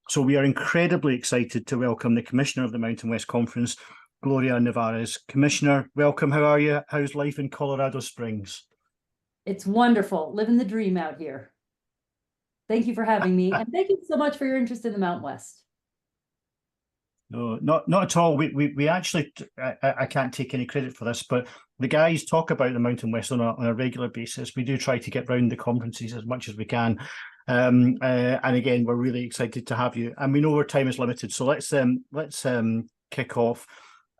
So we are incredibly excited to welcome the Commissioner of the Mountain West Conference, Gloria Nevarez. Commissioner, welcome. How are you? How's life in Colorado Springs? It's wonderful. Living the dream out here. Thank you for having me. And thank you so much for your interest in the Mountain West. No, not at all. We actually, I can't take any credit for this, but the guys talk about the Mountain West on a regular basis. We do try to get round the conferences as much as we can. And again, we're really excited to have you. And we know our time is limited, so let's kick off.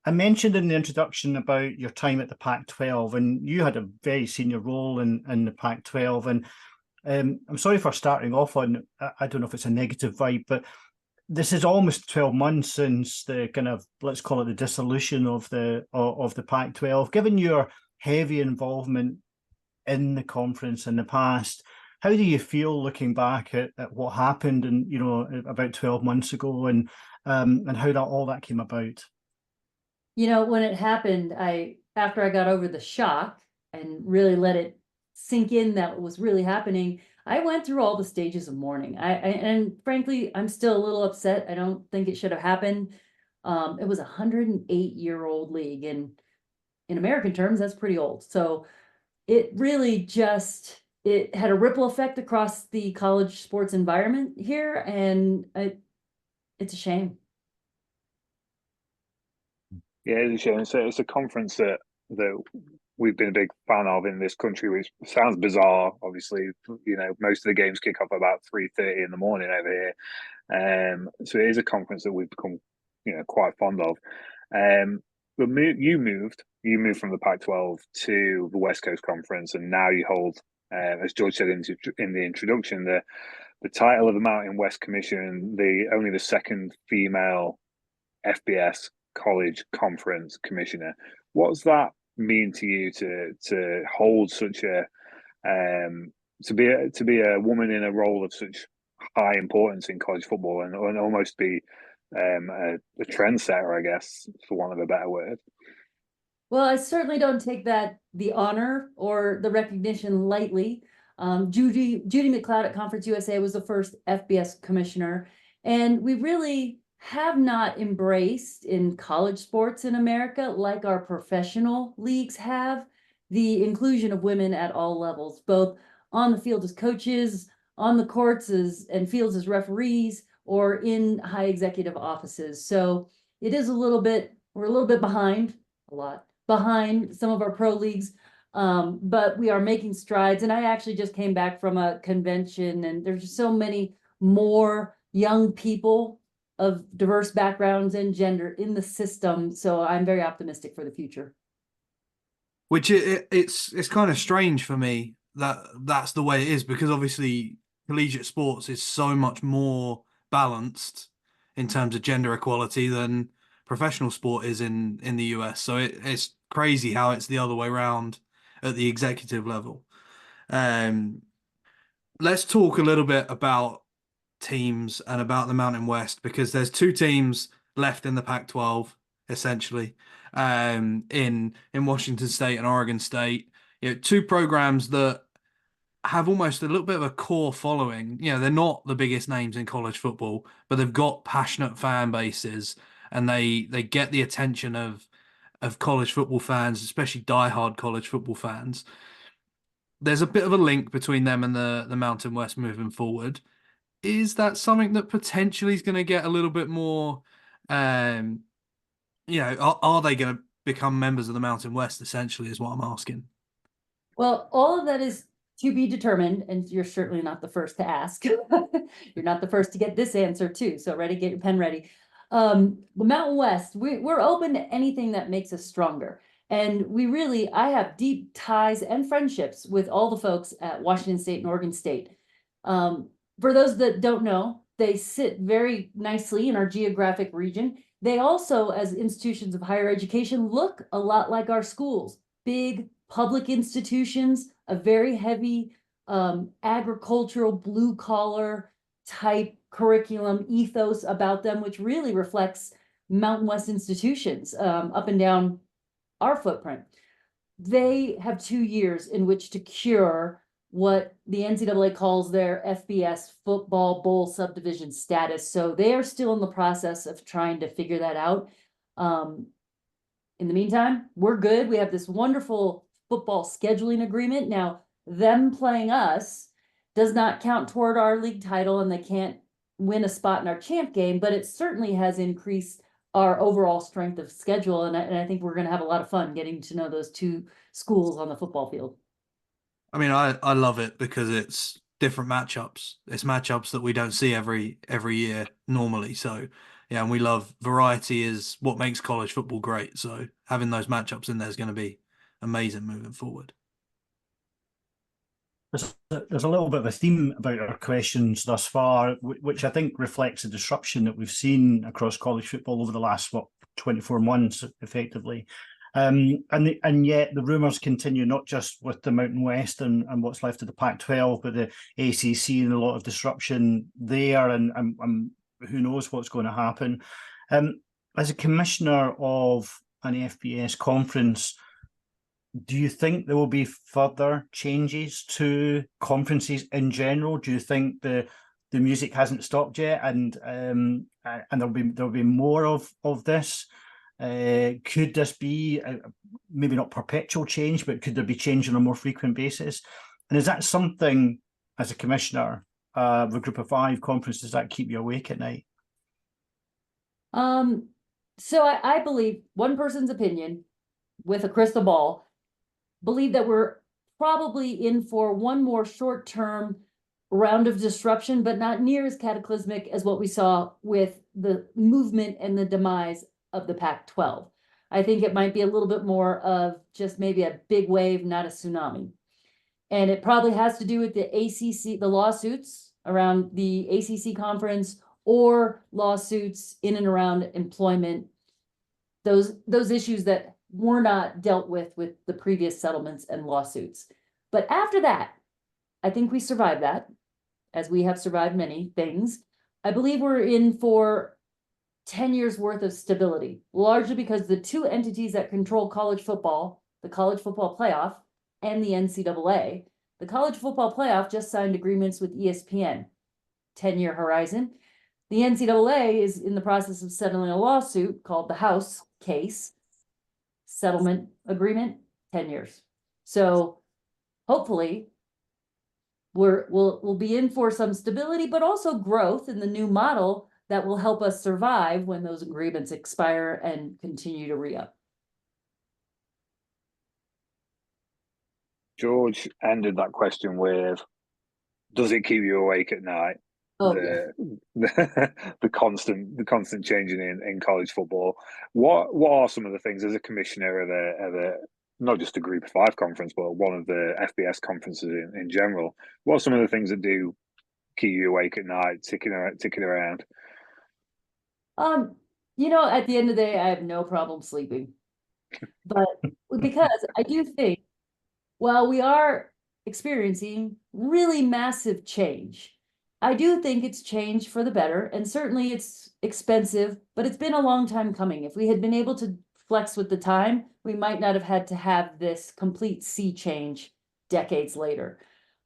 I mentioned in the introduction about your time at the Pac-12, and you had a very senior role in the Pac-12. And I'm sorry for starting off on, I don't know if it's a negative vibe, but this is almost 12 months since the kind of, let's call it the dissolution of the Pac-12. Given your heavy involvement in the conference in the past, how do you feel looking back at what happened and about 12 months ago and how all that came about? When it happened, after I got over the shock and really let it sink in that was really happening, I went through all the stages of mourning. And frankly, I'm still a little upset. I don't think it should have happened. It was a 108-year-old league, and in American terms, that's pretty old. So it really it had a ripple effect across the college sports environment here, and it's a shame. Yeah, it's a shame. It's a conference that we've been a big fan of in this country, which sounds bizarre. Obviously, most of the games kick off about 3:30 in the morning over here. So it is a conference that we've become, quite fond of. But you moved from the Pac-12 to the West Coast Conference, and now you hold, as George said in the introduction, the title of the Mountain West Commission, only the second female FBS College Conference Commissioner. What does that mean to you to hold such a to be a woman in a role of such high importance in college football and almost be a trendsetter, I guess, for want of a better word? Well, I certainly don't take the honor or the recognition lightly. Judy McLeod at Conference USA was the first FBS commissioner, and we really have not embraced in college sports in America, like our professional leagues have, the inclusion of women at all levels, both on the field as coaches, on the courts and fields as referees, or in high executive offices. So it is we're a little bit behind, a lot behind some of our pro leagues, but we are making strides. And I actually just came back from a convention, and there's just so many more young people of diverse backgrounds and gender in the system. So I'm very optimistic for the future. Which it's kind of strange for me that's the way it is, because obviously collegiate sports is so much more balanced in terms of gender equality than professional sport is in the US. So it's crazy how it's the other way around at the executive level. Let's talk a little bit about teams and about the Mountain West, because there's two teams left in the Pac-12 essentially, in Washington State and Oregon State. Two programs that have almost a little bit of a core following. They're not the biggest names in college football, but they've got passionate fan bases, and they get the attention of college football fans, especially diehard college football fans. There's a bit of a link between them and the Mountain West moving forward. Is that something that potentially is going to get a little bit more, are they going to become members of the Mountain West, essentially, is what I'm asking? Well, all of that is to be determined, and you're certainly not the first to ask. You're not the first to get this answer too, so get your pen ready. The Mountain West, we're open to anything that makes us stronger. And I have deep ties and friendships with all the folks at Washington State and Oregon State. For those that don't know, they sit very nicely in our geographic region. They also, as institutions of higher education, look a lot like our schools. Big public institutions, a very heavy agricultural, blue-collar type curriculum ethos about them, which really reflects Mountain West institutions up and down our footprint. They have 2 years in which to cure what the NCAA calls their FBS football bowl subdivision status. So they are still in the process of trying to figure that out. In the meantime, we're good. We have this wonderful football scheduling agreement. Now, them playing us does not count toward our league title, and they can't win a spot in our champ game, but it certainly has increased our overall strength of schedule. And I think we're going to have a lot of fun getting to know those two schools on the football field. I mean, I love it because it's different matchups. It's matchups that we don't see every year normally. So yeah, and we love variety is what makes college football great. So having those matchups in there is going to be amazing moving forward. There's a little bit of a theme about our questions thus far, which I think reflects the disruption that we've seen across college football over the last 24 months, effectively. And yet the rumours continue, not just with the Mountain West and what's left of the Pac-12, but the ACC and a lot of disruption there, and who knows what's going to happen. As a commissioner of an FBS conference, do you think there will be further changes to conferences in general? Do you think the music hasn't stopped yet, and there'll be more of this? Could this be maybe not perpetual change, but could there be change on a more frequent basis? And is that something, as a commissioner of a Group of 5 conference, does that keep you awake at night? So I believe, one person's opinion with a crystal ball, believe that we're probably in for one more short-term round of disruption, but not near as cataclysmic as what we saw with the movement and the demise of the Pac-12. I think it might be a little bit more of just maybe a big wave, not a tsunami. And it probably has to do with the ACC, the lawsuits around the ACC conference, or lawsuits in and around employment, those issues that were not dealt with the previous settlements and lawsuits. But after that, I think we survived that, as we have survived many things. I believe we're in for 10 years worth of stability, largely because the two entities that control college football, the College Football Playoff and the NCAA, the College Football Playoff just signed agreements with ESPN, 10-year horizon. The NCAA is in the process of settling a lawsuit called the House case, settlement agreement, 10 years. So hopefully we'll be in for some stability, but also growth in the new model that will help us survive when those agreements expire and continue to re-up. George ended that question with, does it keep you awake at night? Oh, The constant changing in college football. What are some of the things as a commissioner of the not just a Group of 5 conference, but one of the FBS conferences in general? What are some of the things that do keep you awake at night, ticking around? At the end of the day, I have no problem sleeping, but because I do think, while we are experiencing really massive change, I do think it's changed for the better, and certainly it's expensive, but it's been a long time coming. If we had been able to flex with the time, we might not have had to have this complete sea change decades later.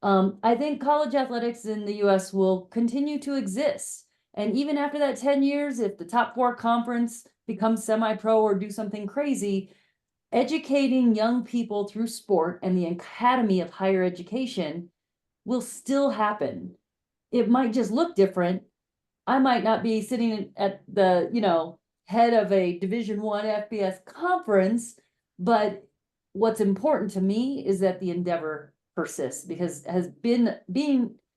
I think college athletics in the US will continue to exist. And even after that 10 years, if the top 4 conference becomes semi-pro or do something crazy, educating young people through sport and the Academy of Higher Education will still happen. It might just look different. I might not be sitting at the, head of a Division I FBS conference, but what's important to me is that the endeavor persists, because having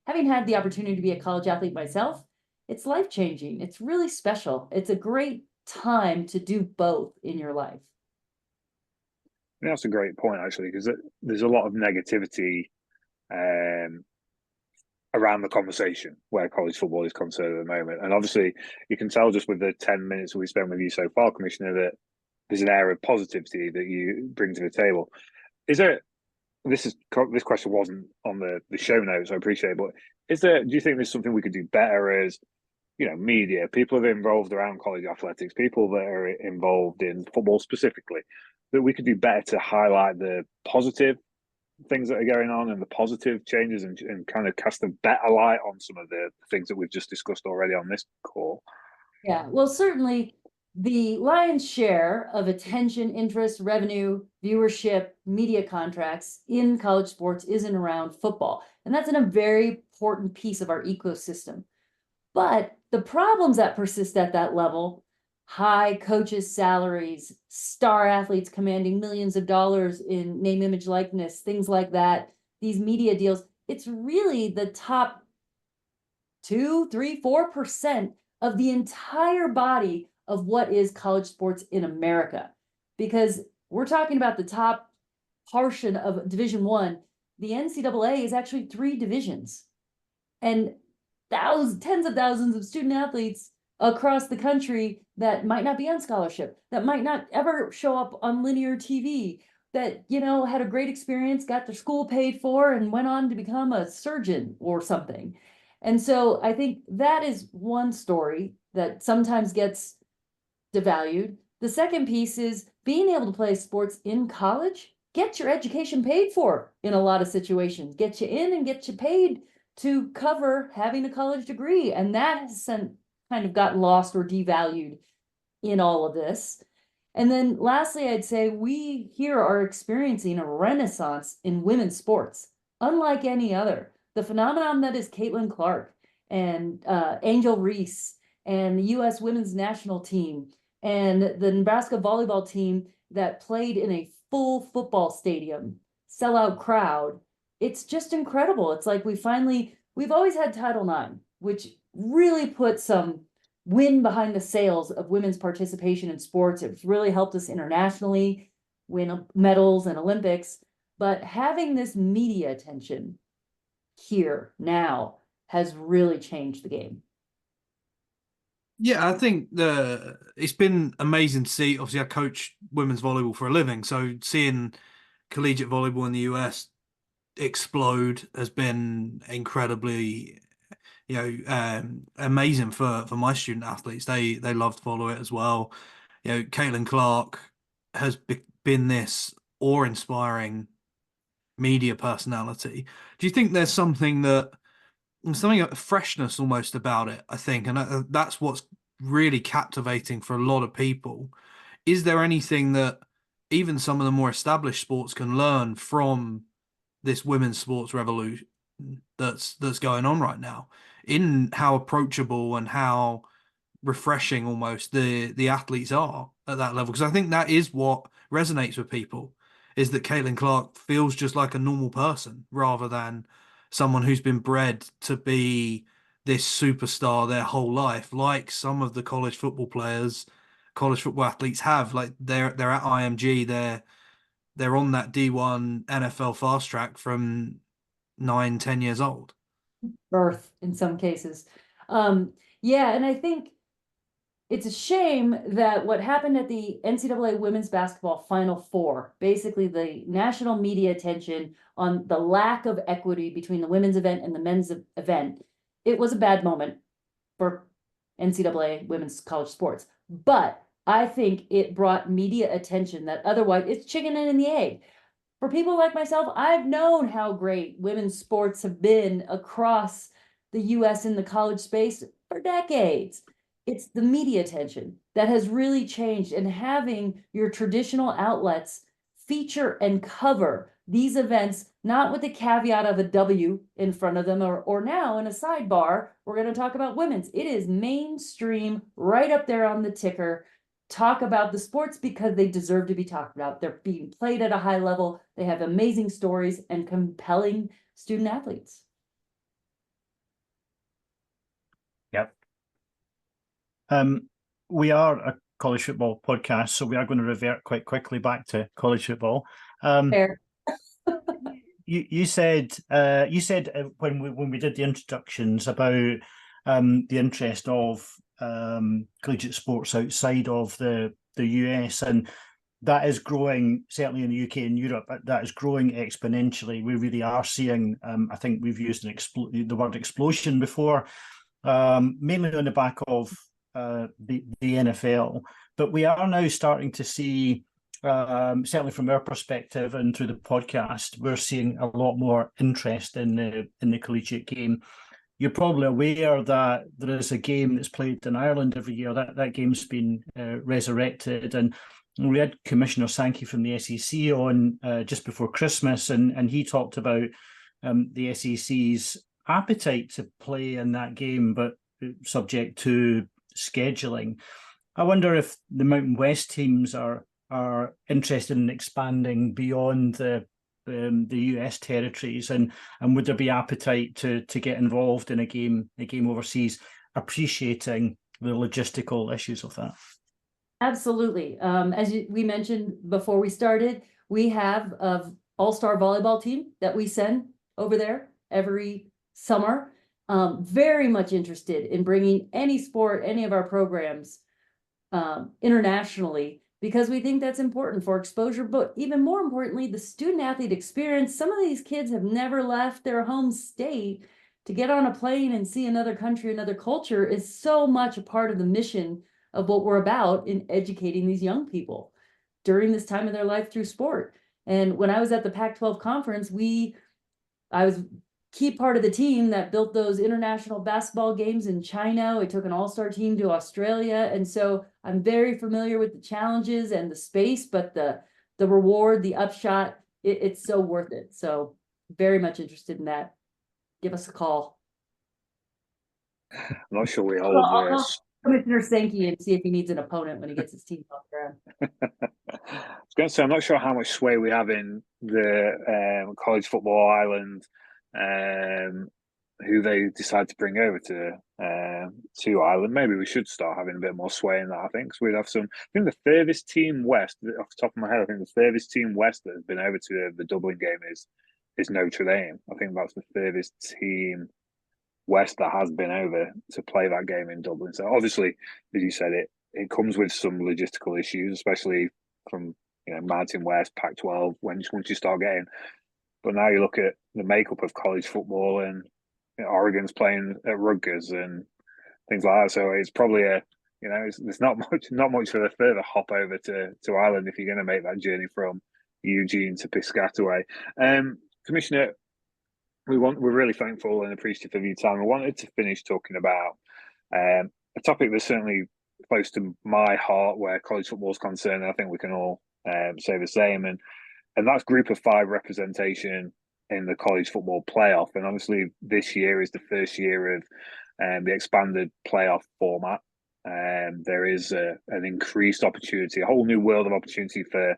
had the opportunity to be a college athlete myself, it's life-changing. It's really special. It's a great time to do both in your life. Yeah, that's a great point, actually, because there's a lot of negativity around the conversation where college football is concerned at the moment. And obviously, you can tell just with the 10 minutes we spent with you so far, Commissioner, that there's an air of positivity that you bring to the table. This question wasn't on the show notes, I appreciate it, but do you think there's something we could do better as, media, people that are involved around college athletics, people that are involved in football specifically, that we could do better to highlight the positive things that are going on and the positive changes, and kind of cast a better light on some of the things that we've just discussed already on this call? Yeah, well, certainly the lion's share of attention, interest, revenue, viewership, media contracts in college sports is and around football. And that's in a very important piece of our ecosystem. But the problems that persist at that level, high coaches' salaries, star athletes commanding millions of dollars in name, image, likeness, things like that, these media deals, it's really the top 2, 3, 4% of the entire body of what is college sports in America. Because we're talking about the top portion of Division I. The NCAA is actually 3 divisions. And tens of thousands of student athletes across the country that might not be on scholarship, that might not ever show up on linear TV, that, you know, had a great experience, got their school paid for, and went on to become a surgeon or something. And so I think that is one story that sometimes gets devalued. The second piece is being able to play sports in college, get your education paid for in a lot of situations, get you in and get you paid to cover having a college degree. And that has kind of gotten lost or devalued in all of this. And then lastly, I'd say we here are experiencing a renaissance in women's sports, unlike any other. The phenomenon that is Caitlin Clark and Angel Reese and the U.S. women's national team and the Nebraska volleyball team that played in a full football stadium, sellout crowd. It's just incredible. It's like we've always had Title IX, which really put some wind behind the sails of women's participation in sports. It's really helped us internationally win medals and Olympics. But having this media attention here now has really changed the game. Yeah, I think it's been amazing to see. Obviously, I coach women's volleyball for a living, so seeing collegiate volleyball in the US explode has been incredibly, amazing for my student athletes. They love to follow it as well. You know, Caitlin Clark has been this awe-inspiring media personality. Do you think there's something of freshness almost about it, I think, and that's what's really captivating for a lot of people? Is there anything that even some of the more established sports can learn from this women's sports revolution that's going on right now, in how approachable and how refreshing almost the athletes are at that level? Because I think that is what resonates with people, is that Caitlin Clark feels just like a normal person rather than someone who's been bred to be this superstar their whole life, like some of the college football athletes have. Like they're at IMG, they're on that D1 NFL fast track from 9-10 years old. Birth in some cases. Yeah, and I think it's a shame that what happened at the NCAA women's basketball Final Four, basically the national media attention on the lack of equity between the women's event and the men's event, it was a bad moment for NCAA women's college sports. But I think it brought media attention that otherwise it's chicken and the egg. For people like myself, I've known how great women's sports have been across the US in the college space for decades. It's the media attention that has really changed, and having your traditional outlets feature and cover these events, not with the caveat of a W in front of them, or now in a sidebar, we're going to talk about women's. It is mainstream, right up there on the ticker. Talk about the sports because they deserve to be talked about. They're being played at a high level. They have amazing stories and compelling student athletes. Yep. We are a college football podcast, so we are going to revert quite quickly back to college football. Fair. You said when we did the introductions about the interest of collegiate sports outside of the US, and that is growing, certainly in the UK and Europe. That is growing exponentially. We really are seeing. I think we've used the word explosion before, mainly on the back of the NFL, but we are now starting to see certainly from our perspective and through the podcast, we're seeing a lot more interest in the collegiate game. You're probably aware that there is a game that's played in Ireland every year. That game's been resurrected, and we had Commissioner Sankey from the SEC on just before Christmas, and he talked about the SEC's appetite to play in that game, but subject to scheduling. I wonder if the Mountain West teams are interested in expanding beyond the US territories, and would there be appetite to get involved in a game overseas, appreciating the logistical issues of that? Absolutely. As we mentioned before we started, we have an all-star volleyball team that we send over there every summer. Very much interested in bringing any sport, any of our programs internationally, because we think that's important for exposure, but even more importantly, the student athlete experience. Some of these kids have never left their home state. To get on a plane and see another country, another culture is so much a part of the mission of what we're about in educating these young people during this time of their life through sport. And when I was at the Pac-12 conference, I was key part of the team that built those international basketball games in China. We took an all-star team to Australia. And so I'm very familiar with the challenges and the space, but the reward, the upshot, it's so worth it. So very much interested in that. Give us a call. I'm not sure we hold I'll call Commissioner Sankey and see if he needs an opponent when he gets his team off the ground. I was going to say, I'm not sure how much sway we have in the college football island, who they decide to bring over to Ireland. Maybe we should start having a bit more sway in that, I think. So we'd have some. I think the furthest team west, off the top of my head, I think the furthest team west that has been over to the Dublin game is Notre Dame. I think that's the furthest team west that has been over to play that game in Dublin. So obviously, as you said, it comes with some logistical issues, especially from Mountain West, Pac-12. Once you start getting, but now you look at the makeup of college football, and Oregon's playing at Rutgers and things like that. So it's probably there's not much for the further hop over to Ireland if you're going to make that journey from Eugene to Piscataway. Commissioner, we're really thankful and appreciative of your time. I wanted to finish talking about a topic that's certainly close to my heart, where college football is concerned. And I think we can all say the same, and that's Group of 5 representation in the college football playoff. And obviously, this year is the first year of the expanded playoff format. There is an increased opportunity, a whole new world of opportunity for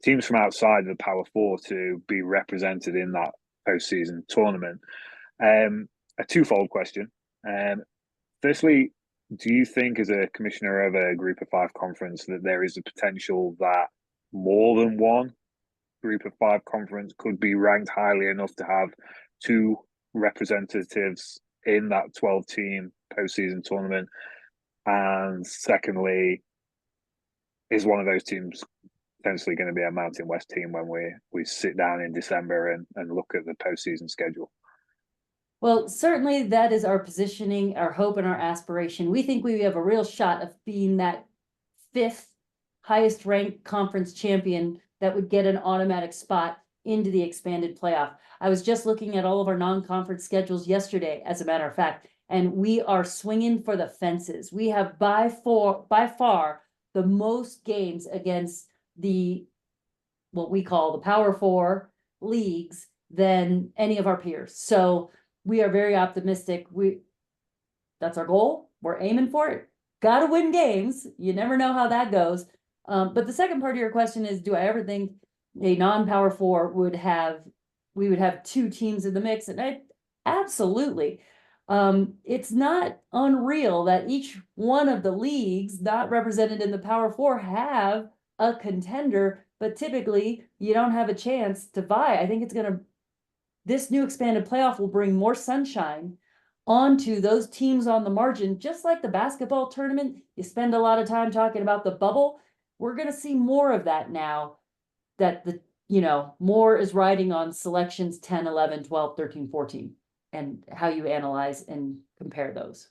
teams from outside of the Power Four to be represented in that postseason tournament. A twofold question. Firstly, do you think, as a commissioner of a Group of 5 conference, that there is a potential that more than one Group of 5 conference could be ranked highly enough to have 2 representatives in that 12-team postseason tournament? And secondly, is one of those teams potentially going to be a Mountain West team when we sit down in December and look at the postseason schedule? Well, certainly that is our positioning, our hope, and our aspiration. We think we have a real shot of being that 5th highest ranked conference champion that would get an automatic spot into the expanded playoff. I was just looking at all of our non-conference schedules yesterday, as a matter of fact, and we are swinging for the fences. We have by far the most games against what we call the Power 4 leagues than any of our peers. So we are very optimistic. That's our goal. We're aiming for it. Got to win games. You never know how that goes. But the second part of your question is, do I ever think a non-Power 4 would have 2 teams in the mix? And absolutely. It's not unreal that each one of the leagues not represented in the Power 4 have a contender, but typically you don't have a chance to vie. I think this new expanded playoff will bring more sunshine onto those teams on the margin. Just like the basketball tournament, you spend a lot of time talking about the bubble. We're going to see more of that now, that more is riding on selections 10, 11, 12, 13, 14, and how you analyze and compare those.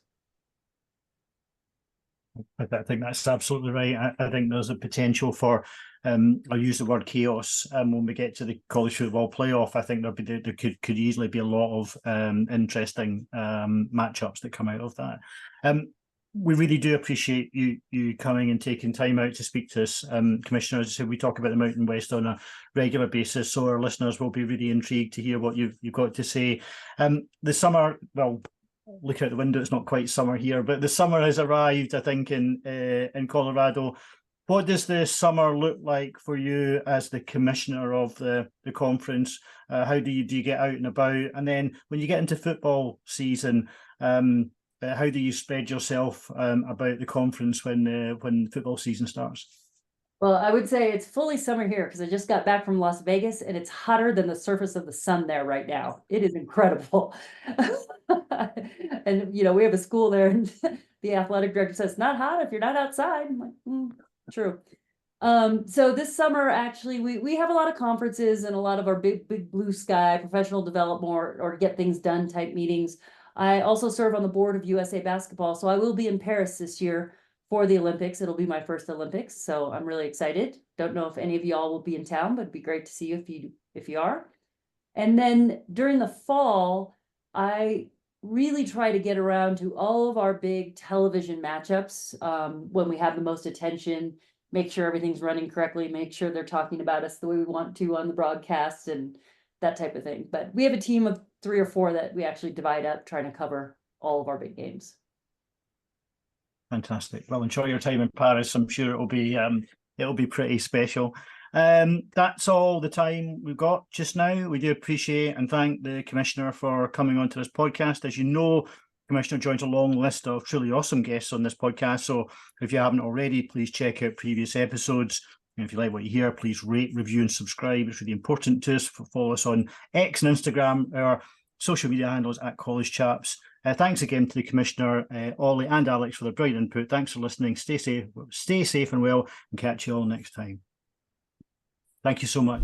I think that's absolutely right. I think there's a potential for I'll use the word chaos when we get to the college football playoff. I think there could easily be a lot of interesting matchups that come out of that. We really do appreciate you coming and taking time out to speak to us, Commissioner. As I said, we talk about the Mountain West on a regular basis, so our listeners will be really intrigued to hear what you've got to say. The summer, well, look out the window, it's not quite summer here, but the summer has arrived, I think, in Colorado. What does the summer look like for you as the commissioner of the conference? How do you get out and about? And then when you get into football season, how do you spread yourself about the conference when football season starts? Well, I would say it's fully summer here because I just got back from Las Vegas and it's hotter than the surface of the sun there right now. It is incredible. And, we have a school there and the athletic director says, not hot if you're not outside. I'm like, true. So this summer, actually, we have a lot of conferences and a lot of our big blue sky professional development or get things done type meetings. I also serve on the board of USA Basketball, so I will be in Paris this year for the Olympics. It'll be my first Olympics, so I'm really excited. Don't know if any of y'all will be in town, but it'd be great to see you if you are. And then during the fall, I really try to get around to all of our big television matchups when we have the most attention, make sure everything's running correctly, make sure they're talking about us the way we want to on the broadcast and that type of thing. But we have a team of 3 or 4 that we actually divide up trying to cover all of our big games. Fantastic. Well, enjoy your time in Paris. I'm sure it'll be pretty special. That's all the time we've got just now. We do appreciate and thank the Commissioner for coming onto this podcast. As you know, Commissioner joins a long list of truly awesome guests on this podcast. So if you haven't already, please check out previous episodes. And if you like what you hear, please rate, review, and subscribe. It's really important to us. Follow us on X and Instagram. Our social media handles at College Chaps. Thanks again to the Commissioner, Ollie and Alex, for their brilliant input. Thanks for listening. Stay safe and well, and catch you all next time. Thank you so much.